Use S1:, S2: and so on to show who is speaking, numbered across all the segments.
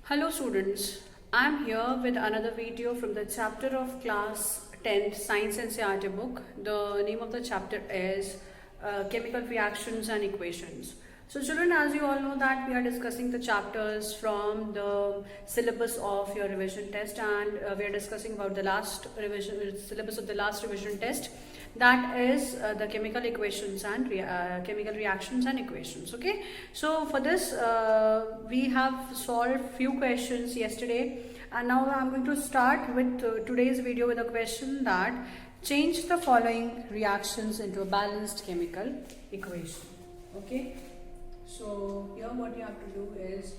S1: Hello students, I am here with another video from the chapter of class 10th Science NCERT book. The name of the chapter is Chemical Reactions and Equations. So children, as you all know that we are discussing the chapters from the syllabus of your revision test, and we are discussing about the last revision syllabus of the last revision test, that is the chemical equations and chemical reactions and equations. Okay, so for this we have solved few questions yesterday, and now I'm going to start with today's video with a question that change the following reactions into a balanced chemical equation. Okay, so here what you have to do is,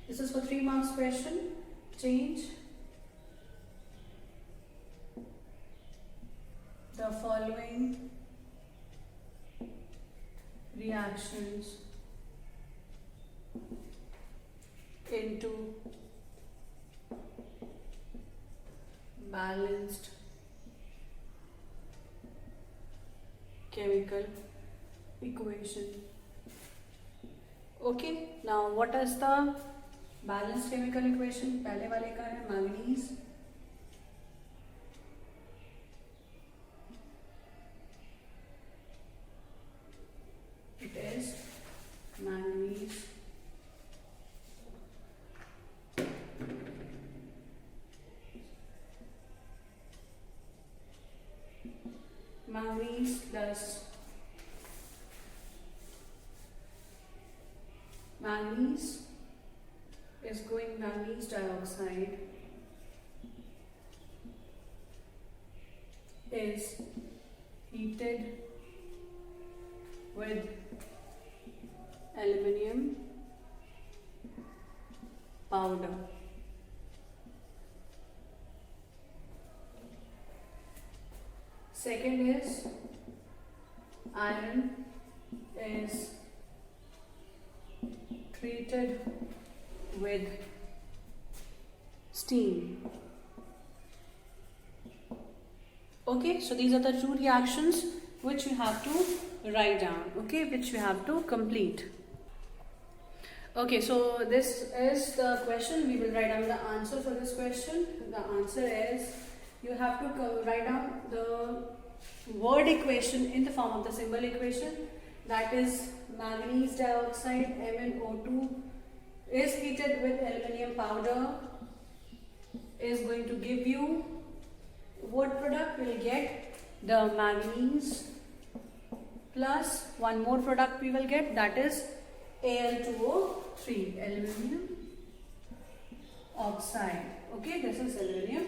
S1: this is for 3 marks question, change the following reactions into balanced chemical equation. Okay, now what is the balanced chemical equation? पहले वाले का है manganese, it is manganese plus manganese is going manganese dioxide is heated with aluminium powder. Second is iron is treated with steam. Okay, so these are the two reactions which you have to write down, okay, which you have to complete. Okay, so this is the question. We will write down the answer for this question. The answer is, you have to write down the word equation in the form of the symbol equation, that is manganese dioxide MnO2 is heated with aluminium powder is going to give you what product? Will get the manganese plus one more product we will get, that is Al2O3, aluminium oxide. Okay, this is aluminium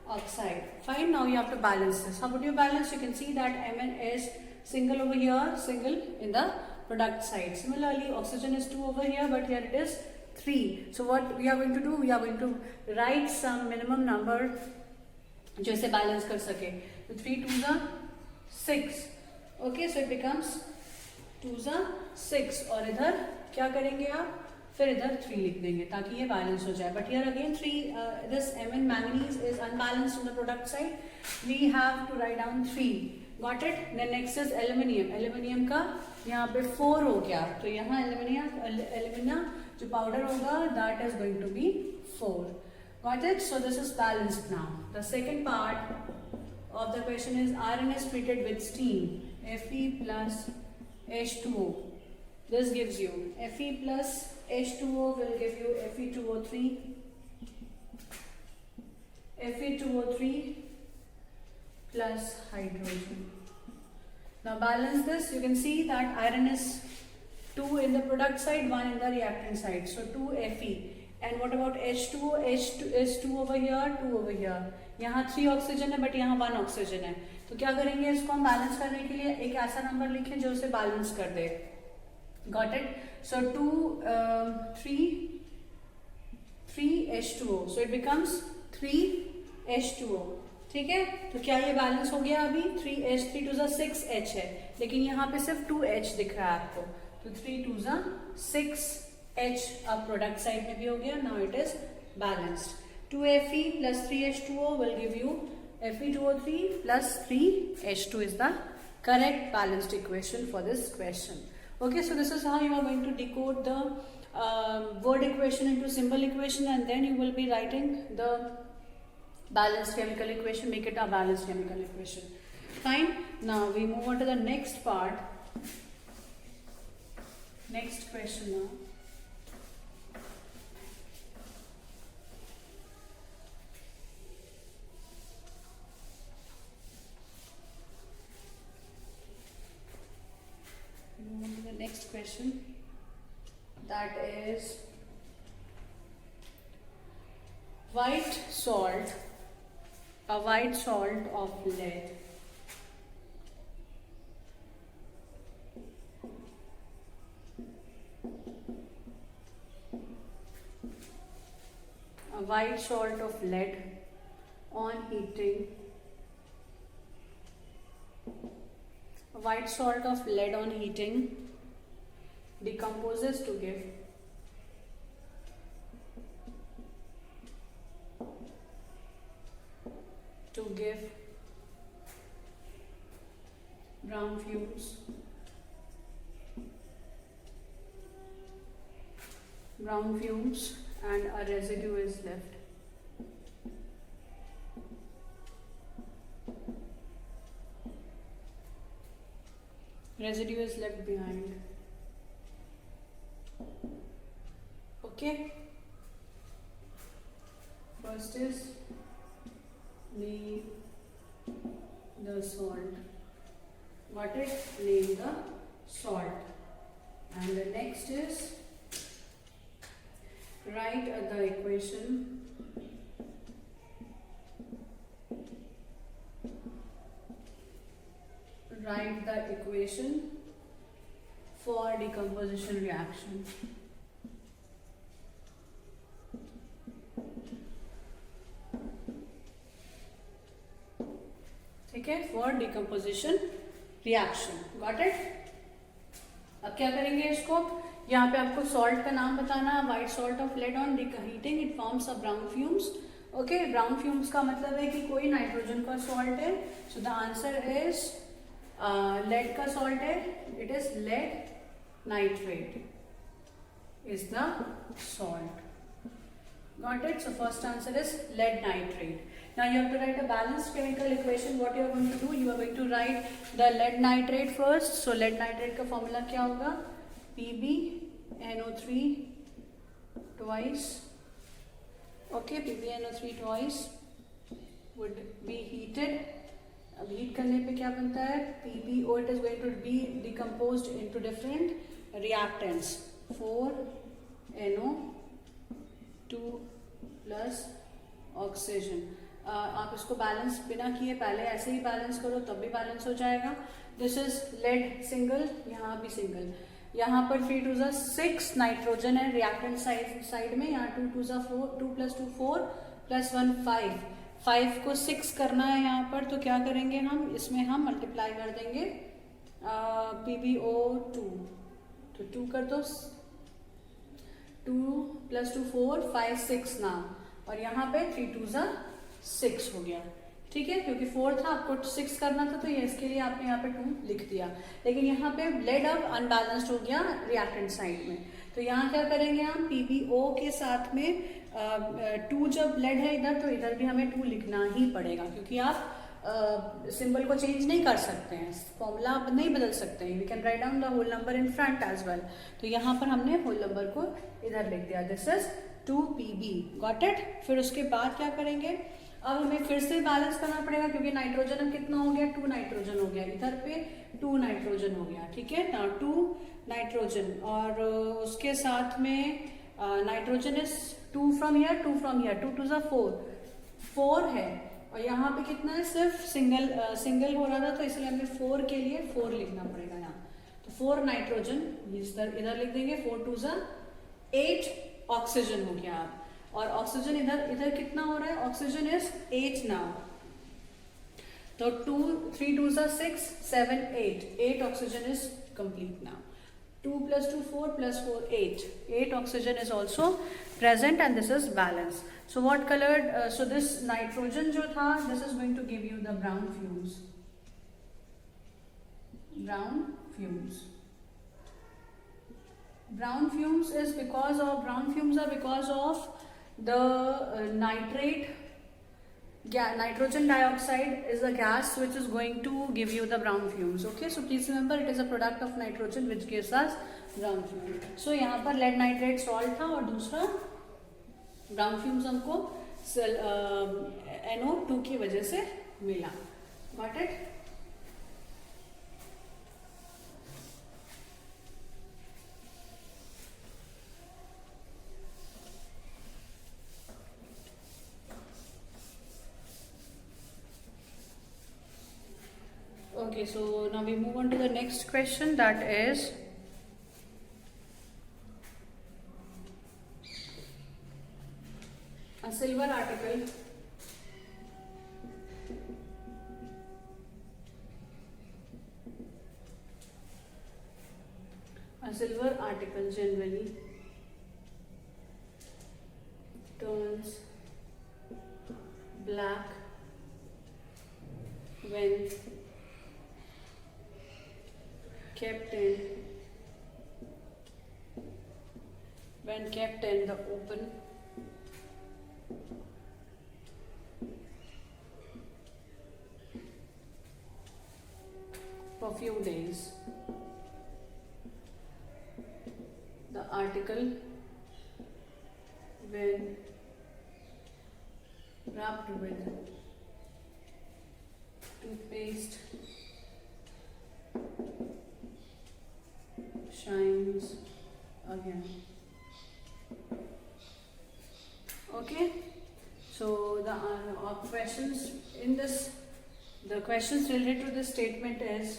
S1: oxide. Fine, now you have to balance this. How would you balance? You can see that Mn is single over here, single in the product side. Similarly, oxygen is 2 over here, but here it is 3. So what we are going to do? We are going to write some minimum number जो इसे balance कर सके. So 3 2s are 6. Okay, so it becomes 2s are 6. और इधर क्या करेंगे आप? फिर इधर 3 लिख देंगे ताकि ये बैलेंस हो जाए. But here again 3, this Mn manganese is unbalanced on the product side. We have to write down 3. Got it? Then next is aluminium. Aluminium का यहाँ पे 4 हो गया, तो यहाँ alumina जो powder होगा, that is going to be 4. Got it? So this is balanced now. The second part of the question is iron is treated with steam. Fe plus H2O. This gives you Fe plus H2O will give you Fe2O3. Fe2O3 plus hydrogen. Now balance this. You can see that iron is 2 in the product side, 1 in the reactant side. So 2 Fe. And what about H2O? H2 is 2 over here, 2 over here. यहाँ 3 oxygen है, but यहाँ 1 oxygen है. तो क्या करेंगे? इसको हम balance करने के लिए एक ऐसा नंबर लिखें जो उसे बैलेंस कर दे. Got it? So 3 H2O. So it becomes 3 H2O. ठीक है? तो क्या ये बैलेंस हो गया? अभी 3H 3 2 6H है, लेकिन यहाँ पे सिर्फ 2H दिख रहा है आपको. तो 3 2 6H अब प्रोडक्ट साइड में भी हो गया. Now it is balanced. 2Fe plus 3H2O will give you Fe2O3 plus 3H2 is the correct balanced equation for this question. Okay, so this is how you are going to decode the word equation into symbol equation, and then you will be writing the balanced chemical equation, make it a balanced chemical equation. Fine. Now we move on to the next part. Next question now. Move on to the next question. That is white salt, a white salt of lead. A white salt of lead on heating. A white salt of lead on heating decomposes to give brown fumes, and a residue is left. Residue is left behind. Okay. First is leave the salt. Got it? Leave the salt. And the next is write the equation. Write the equation for decomposition reaction. ठीक है, for decomposition reaction. Got it? अब क्या करेंगे इसको? यहाँ पे आपको salt का नाम बताना, white salt of lead on heating it forms a brown fumes. Okay, brown fumes का मतलब है कि कोई नाइट्रोजन का सॉल्ट है. So the answer is lead का सॉल्ट है, it is lead nitrate is the salt. Got it? So first answer is lead nitrate. Now you have to write a balanced chemical equation. What you are going to do? You are going to write the lead nitrate first. So lead nitrate का formula क्या होगा? PbNO3 twice. Okay, PbNO3 twice would be heated. अब heat करने पे क्या बनता है? PbO, it is going to be decomposed into different reactants. 4NO2 plus oxygen. आप इसको बैलेंस बिना किए पहले ऐसे ही बैलेंस करो तब भी बैलेंस हो जाएगा. दिस इज लेड सिंगल, यहाँ भी सिंगल. यहाँ पर 3 2 6 नाइट्रोजन है रिएक्टेंट साइड में. यहाँ 2 2 4, 2 + 2 4 + 1 5. 5 को 6 करना है यहाँ पर, तो क्या करेंगे हम? इसमें हम मल्टीप्लाई कर देंगे PbO2. तो 2 कर दो, 2 + 2 4 5 6 ना, और यहाँ पे 3 2 6 हो गया. ठीक है, क्योंकि 4 था आपको 6 करना था, तो ये इसके लिए आपने यहाँ पे 2 लिख दिया. लेकिन यहाँ पे लेड अब अनबैलेंस्ड हो गया रिएक्टेंट साइड में. तो यहाँ क्या करेंगे हम? PbO के साथ में 2 जब लेड है इधर, तो इधर भी हमें 2 लिखना ही पड़ेगा, क्योंकि आप सिंबल को चेंज नहीं कर सकते हैं, फॉर्मूला आप नहीं बदल सकते हैं. We can write down the whole number in front as well. तो यहाँ पर हमने होल नंबर को इधर लिख दिया. This is 2Pb. Got it? फिर उसके बाद क्या करेंगे? अब हमें फिर से बैलेंस करना पड़ेगा, क्योंकि नाइट्रोजन अब कितना हो गया? 2 नाइट्रोजन हो गया. इधर पे 2 नाइट्रोजन हो गया. ठीक है ना, 2 नाइट्रोजन, और उसके साथ में nitrogen is 2 from here, 2 from here, 2 2 4 है. और यहाँ पे कितना है? सिर्फ सिंगल हो रहा था, तो इसलिए हमें 4 के लिए 4 लिखना पड़ेगा यहाँ. तो 4 नाइट्रोजन इधर लिख देंगे. 4 2 8 ऑक्सीजन हो गया. और ऑक्सीजन इधर कितना हो रहा है? Oxygen is 8 now. तो 3 2 6 7 8 oxygen is complete now. 2 + 2 4 + 4 8 oxygen is also present, and this is balance. So what colored? So this nitrogen जो था, this is going to give you the brown fumes. Brown fumes. Brown fumes is because of, brown fumes are because of the nitrate. Nitrogen dioxide is a gas which is going to give you the brown fumes. Okay, so please remember it is a product of nitrogen which gives us brown fume. So यहाँ पर lead nitrate salt था और दूसरा brown fumes हमको NO2 की वजह से मिला. Got it? Okay, so now we move on to the next question, that is a silver article generally turns black when kept in the open for few days. The article, when wrapped with toothpaste, shines again. Okay, so the questions in this, the questions related to this statement is,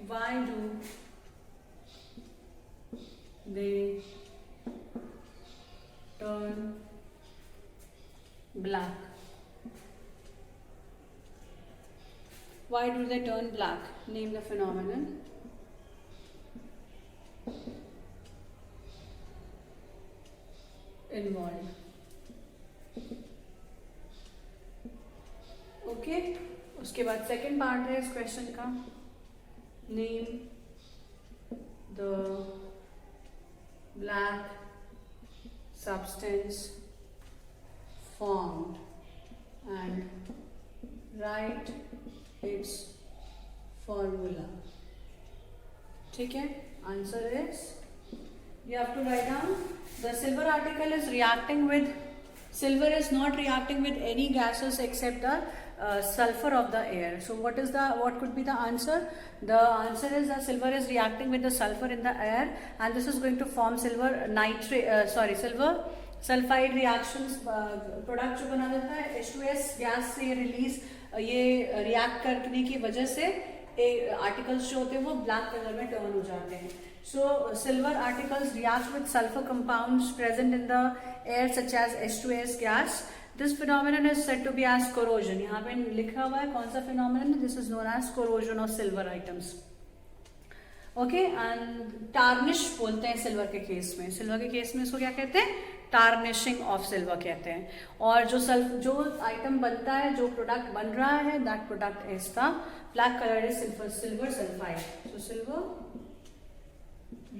S1: why do they turn black? Why do they turn black? Name the phenomenon. Involved. Okay, उसके बाद second part है इस question का, name the black substance formed and write its formula. ठीक है, answer is, you have to write down, the silver article is reacting with, silver is not reacting with any gases except the sulfur of the air. So what could be the answer? The answer is that silver is reacting with the sulfur in the air and this is going to form silver sulfide reactions. Product जो बना देता है H2S gas से release, ये react करने की वजह से आर्टिकल्स जो होते हैं वो ब्लैक कलर में टर्न हो जाते हैं. So silver articles react with sulfur compounds present in the air such as H2S gas. This phenomenon is said to be as corrosion. यहाँ पे लिखा हुआ है कौन सा phenomenon? This is known as corrosion of silver items. Okay, and tarnish बोलते हैं silver के केस में. सिल्वर के केस में इसको क्या कहते हैं? टार्निशिंग ऑफ सिल्वर कहते हैं. और जो आइटम बनता है, जो प्रोडक्ट बन रहा है, that product is the black colour is silver sulphide. So silver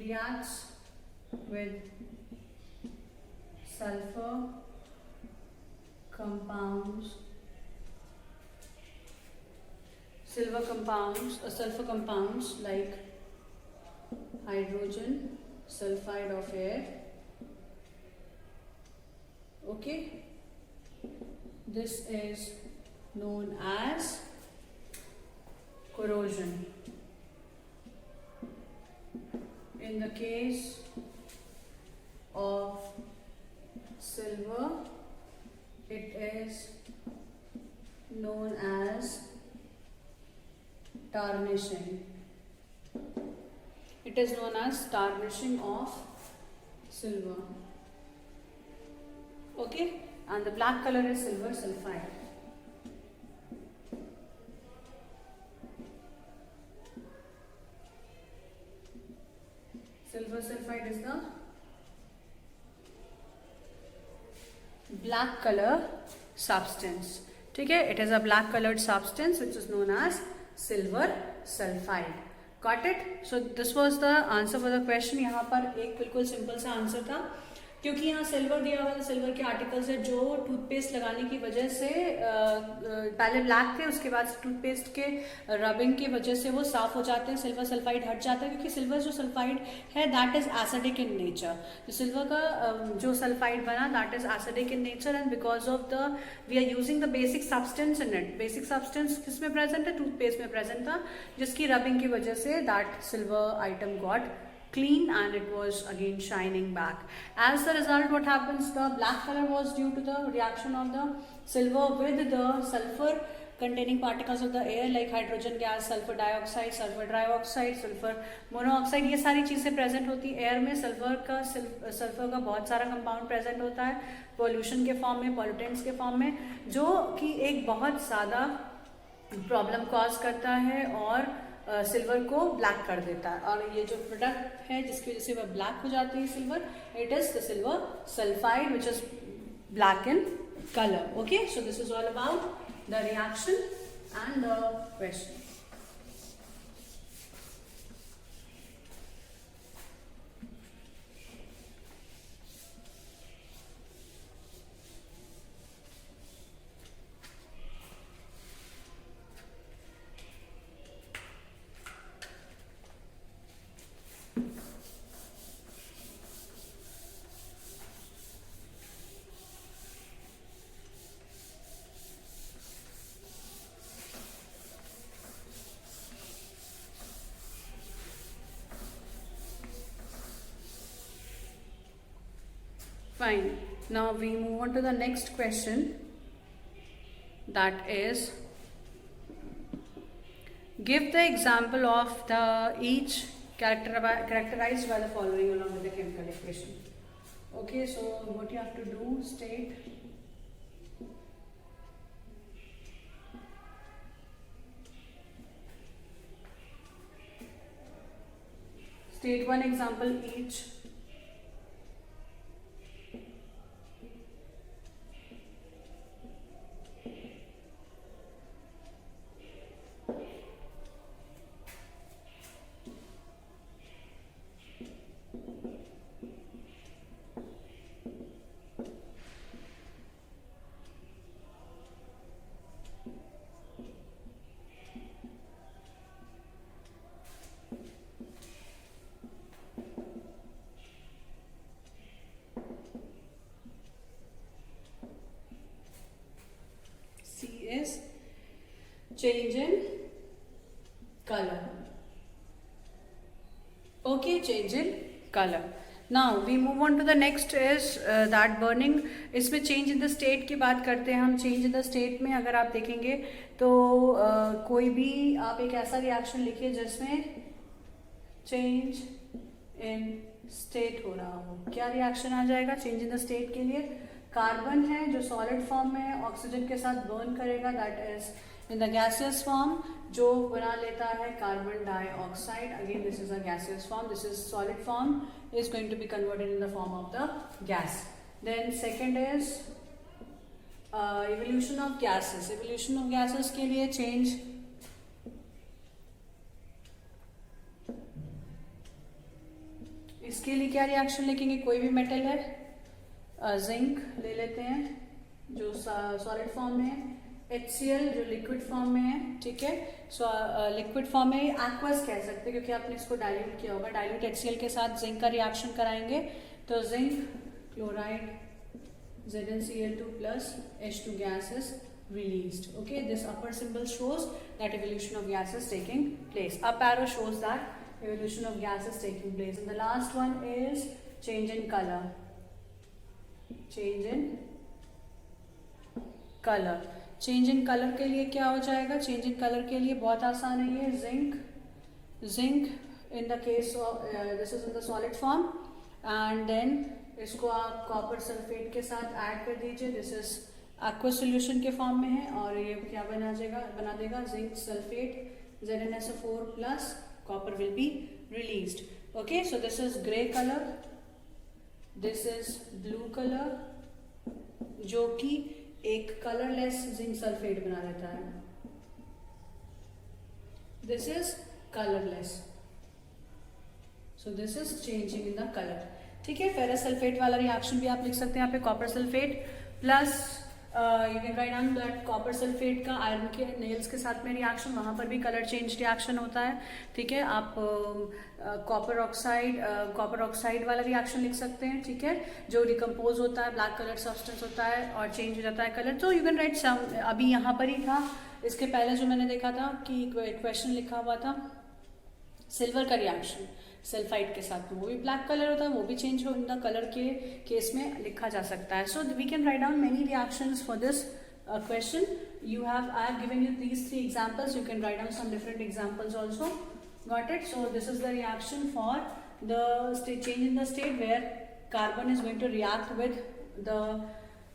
S1: reacts with sulfur compounds, sulfur compounds like hydrogen sulfide of air. Okay, this is known as corrosion. In the case of silver, it is known as tarnishing. It is known as tarnishing of silver. Okay, and the black color is silver sulfide. Silver sulfide is the black color substance. ठीक है, it is a black colored substance which is known as silver sulfide. Got it? So this was the answer for the question. यहाँ पर एक बिल्कुल simple सा answer था, क्योंकि यहाँ सिल्वर दिया हुआ है, सिल्वर के आर्टिकल्स है जो टूथपेस्ट लगाने की वजह से पहले ब्लैक थे, उसके बाद टूथपेस्ट के रबिंग की वजह से वो साफ हो जाते हैं, सिल्वर सल्फाइड हट जाता है, क्योंकि सिल्वर जो सल्फाइड है that is acidic in nature. तो सिल्वर का जो सल्फाइड बना that is acidic in nature, and because of the we are using the basic substance in it. Basic substance किसमें प्रेजेंट है? टूथपेस्ट में प्रेजेंट था, जिसकी रबिंग की वजह से that silver item got clean and it was again shining back. As a result, what happens, the black color was due to the reaction of the silver with the sulfur containing particles of the air like hydrogen gas, sulfur dioxide, sulfur trioxide, sulfur monoxide, ये सारी चीजें present होती है air में। Sulphur का बहुत सारा compound present होता है पोल्यूशन के फॉर्म में, पॉल्यूटेंट्स के फॉर्म में, जो कि एक बहुत ज्यादा प्रॉब्लम कॉज करता है और सिल्वर को ब्लैक कर देता है। और ये जो प्रोडक्ट है जिसकी वजह से वह ब्लैक हो जाती है silver, it is the silver sulphide which is black in colour. Okay, so this is all about the reaction and the question. Fine. Now we move on to the next question. That is, give the example of the each characterized by the following along with the chemical equation. Okay, so what you have to do, state one example each. Is change in color. Okay, change in color. Now we move on to the next is that burning. इसमें change in the state की बात करते हैं हम। change in the state में अगर आप देखेंगे तो कोई भी आप एक ऐसा रिएक्शन लिखिए जिसमें change in state हो रहा हो। क्या रिएक्शन आ जाएगा change in the state के लिए? कार्बन है जो सॉलिड फॉर्म में ऑक्सीजन के साथ बर्न करेगा, that is in the gaseous form, जो बना लेता है carbon dioxide. Again this is a gaseous form, this is solid form is going to be converted in the form of the gas. Then second is evolution of gases. Evolution of gases के लिए change इसके लिए क्या reaction लिखेंगे? कोई भी metal है, zinc ले लेते हैं जो सॉलिड फॉर्म में है, HCl जो लिक्विड फॉर्म में है, ठीक है। सो लिक्विड फॉर्म में एक्वस कह सकते हैं क्योंकि आपने इसको डाइल्यूट किया होगा। डाइल्यूट HCl के साथ जिंक का रिएक्शन कराएंगे तो zinc chloride ZnCl2 plus H2 gas is released. Okay, this upper symbol shows that evolution of gas is taking place. Up arrow shows that evolution of gas is taking place. And the last one is change in color. Change in color. Change in colour के लिए क्या हो जाएगा? Change in colour के लिए बहुत आसान है ये। Zinc in the case of this is in the solid form and then इसको आप कॉपर सल्फेट के साथ ऐड कर दीजिए। दिस इज एक्वस सॉल्यूशन के फॉर्म में है और ये क्या बना देगा zinc sulphate ZnSO4 plus copper will be released. Okay, so this is grey colour, this is blue colour जो कि एक कलरलेस जिंक सल्फेट बना देता है। This is colourless. So this is changing in the colour. ठीक है, ferrous sulphate वाला reaction भी आप लिख सकते हैं यहाँ पे, copper sulphate plus you can write down that copper sulphate का आयरन के नेल्स के साथ में रिएक्शन, वहाँ पर भी कलर चेंज रिएक्शन होता है. ठीक है, आप कॉपर ऑक्साइड वाला रिएक्शन लिख सकते हैं. ठीक है, जो डिकम्पोज होता है, ब्लैक कलर सब्सटेंस होता है और चेंज हो जाता है कलर. तो यू कैन राइट सम, अभी यहाँ पर ही था, इसके पहले जो मैंने देखा था कि क्वेश्चन लिखा हुआ था सिल्वर का रिएक्शन सल्फाइड के साथ में, वो भी ब्लैक कलर होता है, वो भी चेंज हो इन द कलर के केस में लिखा जा सकता है. So we can write down many reactions for this question. You have, I have given you these 3 examples. You can write down some different examples also. Got it? So this is the reaction for the state change in the state where carbon is going to react with the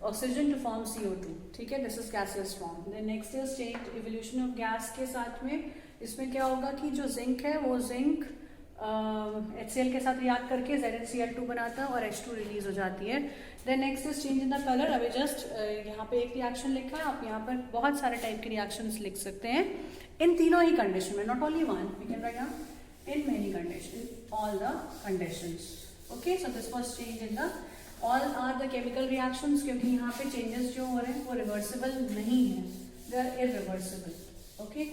S1: oxygen to form CO2. ठीक है, this is gaseous form. Then next is change evolution of gas के साथ में इसमें क्या होगा कि जो जिंक है वो जिंक HCl के साथ रिएक्ट करके ZnCl2 बनाता है और H2 रिलीज हो जाती है. Then next is change in the colour. अभी जस्ट यहाँ पे एक रिएक्शन लिखा है, आप यहाँ पर बहुत सारे टाइप के रिएक्शंस लिख सकते हैं इन तीनों ही कंडीशन में, not only one, we can write down in many condition, all the conditions. Okay, so this was change in the all are the chemical reactions, क्योंकि यहाँ पे चेंजेस जो हो रहे हैं वो रिवर्सिबल नहीं है, दे आर इरिवर्सिबल. ओके,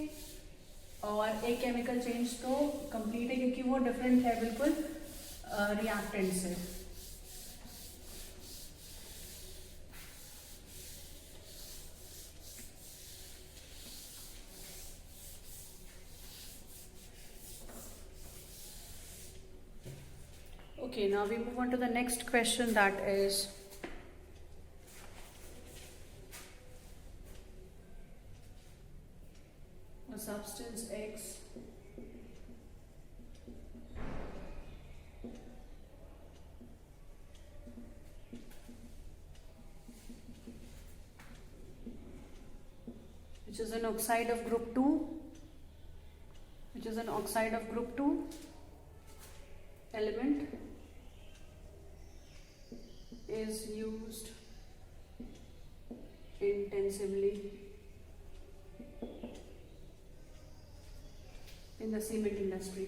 S1: और एक केमिकल चेंज तो कंप्लीट है क्योंकि वो डिफरेंट है बिल्कुल रिएक्टेंट से. Okay, now we move on to the next question, that is a substance X which is an oxide of group 2, element is used intensively in the cement industry.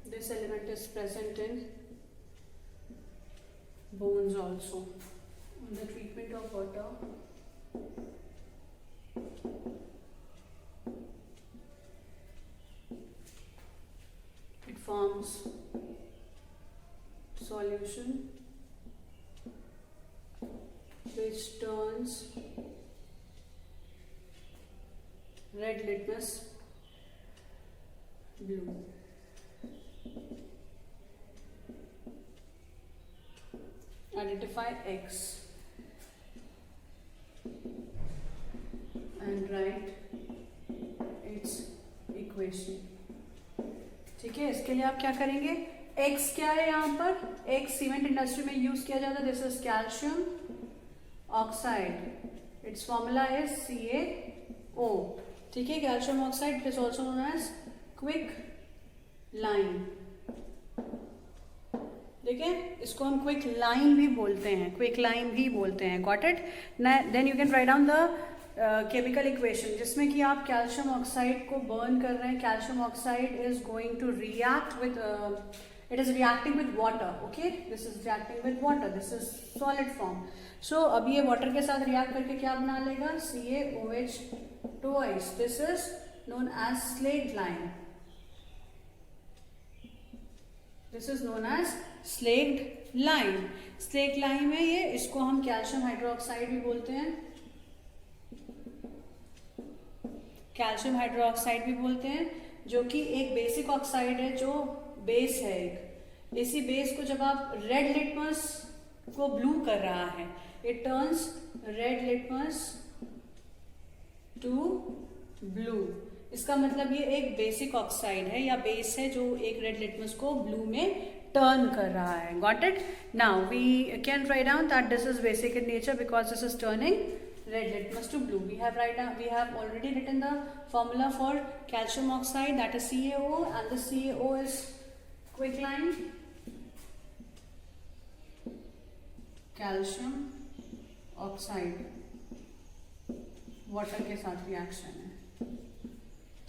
S1: This element is present in bones also. On the treatment of water, it forms solution which turns red litmus blue. Identify X and write its equation. ठीक है, इसके लिए आप क्या करेंगे, X क्या है यहाँ पर, X सीमेंट इंडस्ट्री में यूज किया जाता है. This is calcium oxide, it's formula is CaO. ठीक है, calcium oxide it is also known as quick lime. देखिए, इसको हम क्विक लाइम भी बोलते हैं, got it. Then you can write down the chemical equation जिसमें कि आप कैल्शियम ऑक्साइड को बर्न कर रहे हैं. Calcium oxide is going to react with, it is reacting with water. Okay, this is reacting with water, this is solid form. So अब ये water के साथ रिएक्ट करके क्या बना लेगा, CaOH twice. This is known as slaked lime. This is known as slaked lime. Slaked lime है ये, इसको हम कैल्शियम हाइड्रोक्साइड भी बोलते हैं, जो कि एक बेसिक ऑक्साइड है, जो बेस है एक. इसी बेस को जब आप रेड लिटमस को ब्लू कर रहा है, it turns red litmus to blue. इसका मतलब ये एक बेसिक ऑक्साइड है या बेस है जो एक रेड लिटमस को ब्लू में टर्न कर रहा है. Got it. Now we can write down that this is basic in nature because this is turning red litmus to blue. We have already written the formula for calcium oxide, that is CaO, and the CaO is quicklime calcium oxide, water के साथ reaction है,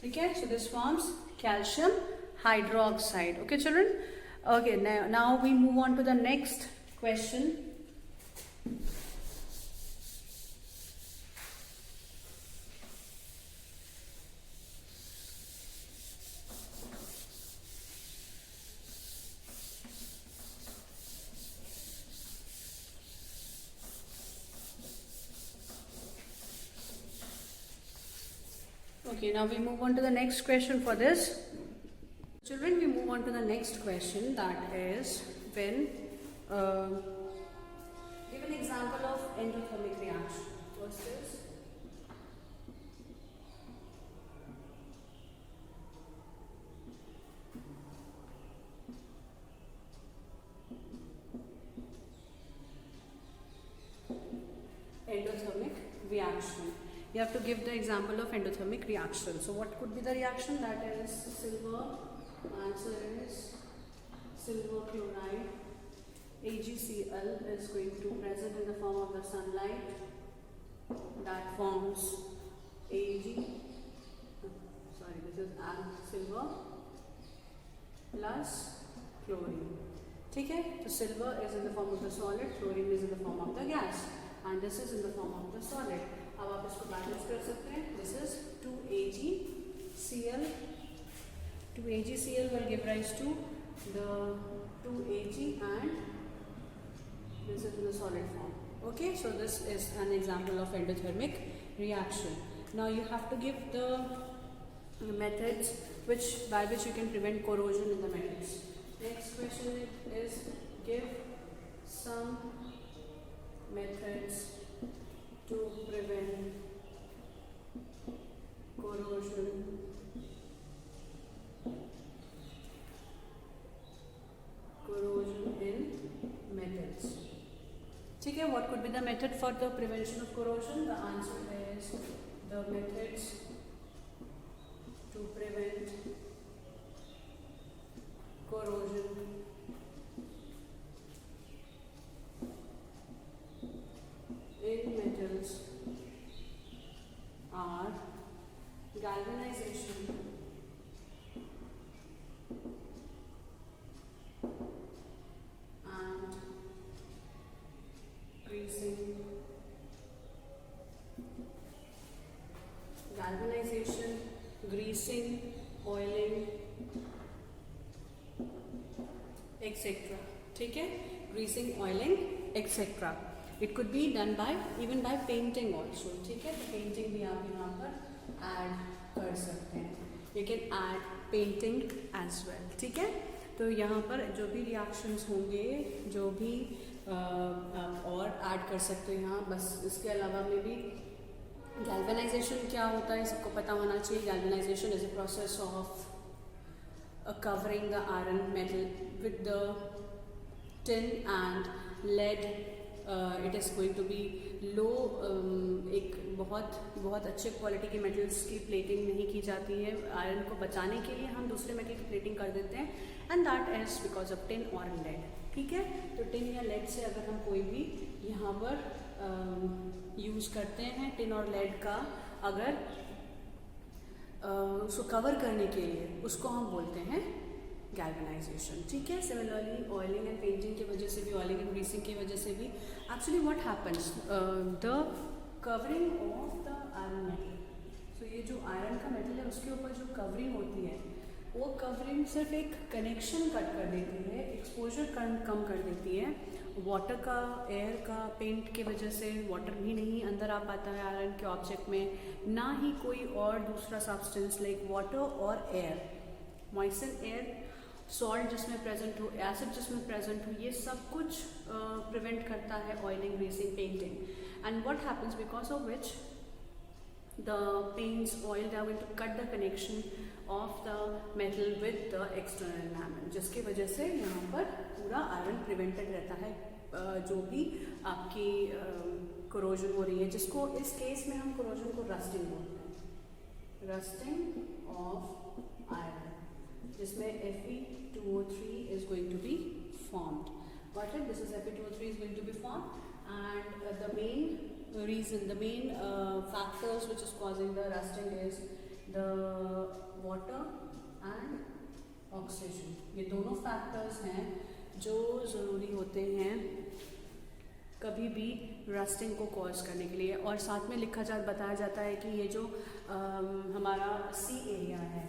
S1: ठीक है. So this forms calcium hydroxide. Okay children. Okay, now we move on to the next question. Okay, now we move on to the next question for this. Children, we move on to the next question, that is when give an example of endothermic reaction. First is endothermic reaction. You have to give the example of endothermic reaction. So what could be the reaction? That is silver. Answer is silver chloride. AgCl is going to present in the form of the sunlight. That forms Ag. Sorry, this is silver plus chlorine. ठीक है? So silver is in the form of the solid, chlorine is in the form of the gas, and this is in the form of the solid. अब आप इसको balance कर सकते हैं. This is 2AgCl. 2AgCl will give rise to the 2Ag, and this is in the solid form. Okay, so this is an example of endothermic reaction. Now you have to give the methods by which you can prevent corrosion in the metals. Next question is give some methods to prevent corrosion in metals. ठीक है, what could be the method for the prevention of corrosion? The answer is the methods to prevent corrosion in metals are galvanization, and greasing. Galvanization, greasing, oiling, etc. ठीक है, greasing, oiling, etc. It could be done even by painting also. ठीक है, तो painting भी आप यहाँ पर add कर सकते हैं. You can add painting as well. ठीक है, तो यहाँ पर जो भी reactions होंगे, जो भी और add कर सकते हो यहाँ. बस इसके अलावा में भी galvanization क्या होता है सबको पता होना चाहिए. Galvanization is a process of covering the iron metal with the tin and lead. It is going to be low. एक बहुत अच्छे क्वालिटी के मेटल्स की प्लेटिंग नहीं की जाती है. आयरन को बचाने के लिए हम दूसरे मेटल की प्लेटिंग कर देते हैं, and that is because of tin और लेड. ठीक है, तो टिन या लेड से अगर हम कोई भी यहाँ पर यूज़ करते हैं टिन और लेड का, अगर उसको कवर करने के लिए, उसको हम बोलते हैं गैल्वेनाइजेशन. ठीक है, सिमिलरली ऑयलिंग एंड पेंटिंग की वजह से भी, ऑयलिंग एंड ग्रीसिंग की वजह से भी actually what happens, the covering of the iron metal. So ये जो आयरन का मेटल है उसके ऊपर जो कवरिंग होती है, वो कवरिंग सिर्फ एक कनेक्शन कट कर देती है, एक्सपोजर कम कर देती है. वाटर का, एयर का, पेंट की वजह से वाटर भी नहीं अंदर आ पाता है आयरन के ऑब्जेक्ट में, ना ही कोई और दूसरा सब्सटेंस लाइक वाटर और एयर, मॉइस्चर एयर, सॉल्ट जिसमें प्रेजेंट हो, एसिड जिसमें प्रेजेंट हो, ये सब कुछ प्रिवेंट करता है oiling, greasing, painting. And what happens because of which the paints oil they are going to cut the connection of the metal with the external environment, जिसकी वजह से यहाँ पर पूरा आयरन प्रिवेंटेड रहता है. जो भी आपकी कोरोजन हो रही है, जिसको इस केस में हम कोरोजन को रस्टिंग बोलते हैं, रस्टिंग ऑफ आयरन, जिसमें Fe2O3 is going to be formed. Got it? This is Fe2O3 is going to be formed, and the main reason, the main factors which is causing the rusting is the water and oxygen. ये दोनों factors हैं जो ज़रूरी होते हैं कभी भी rusting को कॉज करने के लिए। और साथ में बताया जाता है कि ये जो हमारा सी एरिया है,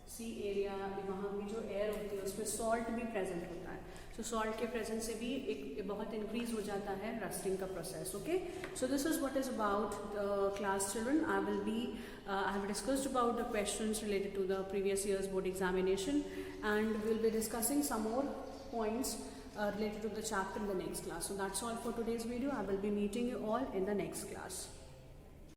S1: सी एरिया, वहाँ की जो एयर होती है उसमें सॉल्ट भी प्रेजेंट होता है, तो सॉल्ट के प्रेजेंस से भी एक बहुत इंक्रीज हो जाता है रस्टिंग का process. Okay, so this is what is about class children. I have discussed about the questions related to the previous year's board examination, and we'll be discussing some more points related to the chapter in the next class. So that's all for today's video. I will be meeting you all in the next class.